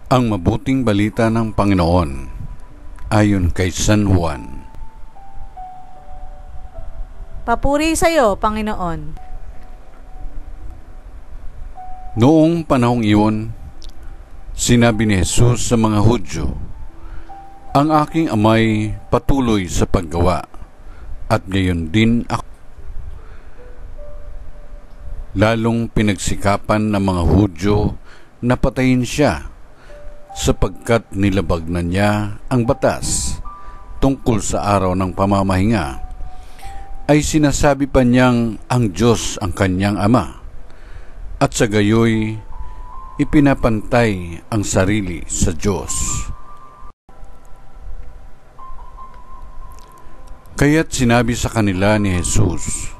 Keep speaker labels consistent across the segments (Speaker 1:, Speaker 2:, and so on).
Speaker 1: Ang mabuting balita ng Panginoon ayon kay San Juan.
Speaker 2: Papuri sa iyo, Panginoon.
Speaker 1: Noong panahong iyon, sinabi ni Jesus sa mga Hudyo, "Ang aking Amay patuloy sa paggawa, at gayon din ako." Lalong pinagsikapan ng mga Hudyo na patayin siya, sapagkat nilabag na niya ang batas tungkol sa araw ng pamamahinga. Ay sinasabi pa niyang ang Diyos ang kanyang Ama, at sa gayoy ipinapantay ang sarili sa Diyos. Kaya't sinabi sa kanila ni Jesus,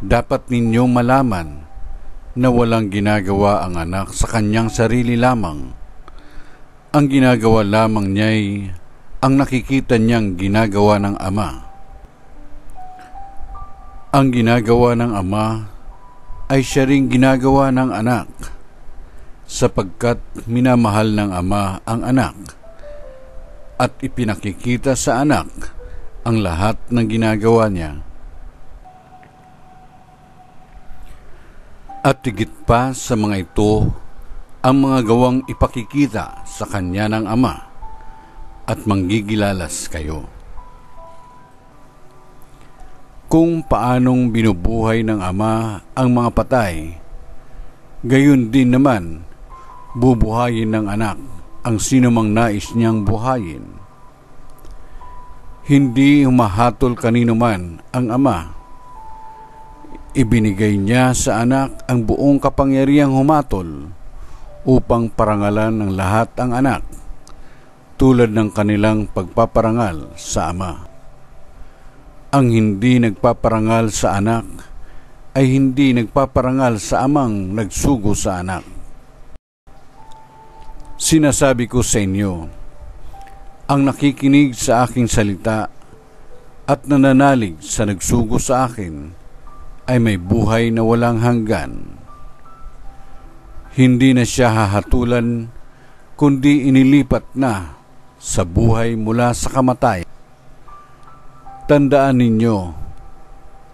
Speaker 1: "Dapat ninyong malaman na walang ginagawa ang anak sa kanyang sarili lamang. Ang ginagawa lamang niya'y ang nakikita niyang ginagawa ng Ama. Ang ginagawa ng Ama ay siya ring ginagawa ng anak, sapagkat minamahal ng Ama ang anak, at ipinakikita sa anak ang lahat ng ginagawa niya. At higit pa sa mga ito, ang mga gawang ipakikita sa kanya ng Ama, at manggigilalas kayo." Kung paanong binubuhay ng Ama ang mga patay, gayon din naman bubuhayin ng anak ang sinumang nais niyang buhayin. Hindi humahatol kanino man ang Ama. Ibinigay niya sa anak ang buong kapangyarihang humatol, upang parangalan ng lahat ang anak, tulad ng kanilang pagpaparangal sa Ama. Ang hindi nagpaparangal sa anak ay hindi nagpaparangal sa Amang nagsugo sa anak. Sinasabi ko sa inyo, ang nakikinig sa aking salita at nananalig sa nagsugo sa akin ay may buhay na walang hanggan. Hindi na siya hahatulan, kundi inilipat na sa buhay mula sa kamatayan. Tandaan ninyo,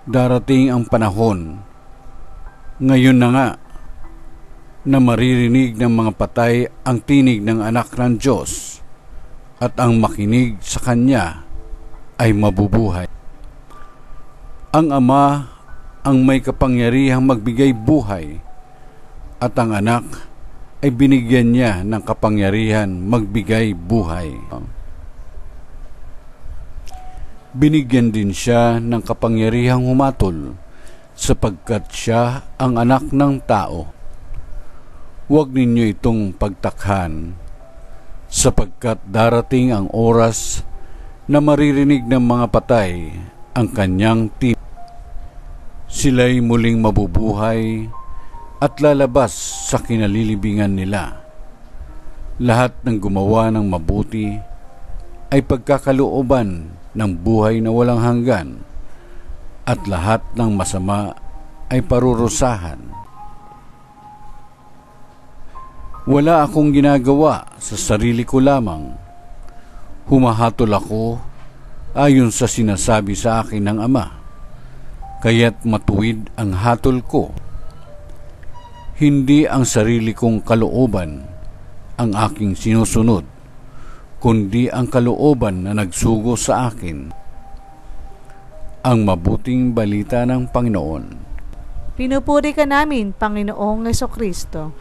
Speaker 1: darating ang panahon, ngayon na nga, na maririnig ng mga patay ang tinig ng anak ng Diyos, at ang makinig sa Kanya ay mabubuhay. Ang Ama ang may kapangyarihang magbigay buhay, at ang anak ay binigyan niya ng kapangyarihan magbigay buhay. Binigyan din siya ng kapangyarihang humatol, sapagkat siya ang anak ng tao. Huwag ninyo itong pagtakhan, sapagkat darating ang oras na maririnig ng mga patay ang kanyang tinig. Sila'y muling mabubuhay at lalabas sa kinalilibingan nila. Lahat ng gumawa ng mabuti ay pagkakalooban ng buhay na walang hanggan, at lahat ng masama ay parurusahan. Wala akong ginagawa sa sarili ko lamang. Humahatol ako ayon sa sinasabi sa akin ng Ama, kaya't matuwid ang hatol ko. Hindi ang sarili kong kalooban ang aking sinusunod, kundi ang kalooban na nagsugo sa akin. Ang mabuting balita ng Panginoon.
Speaker 2: Pinupuri ka namin, Panginoong Hesukristo.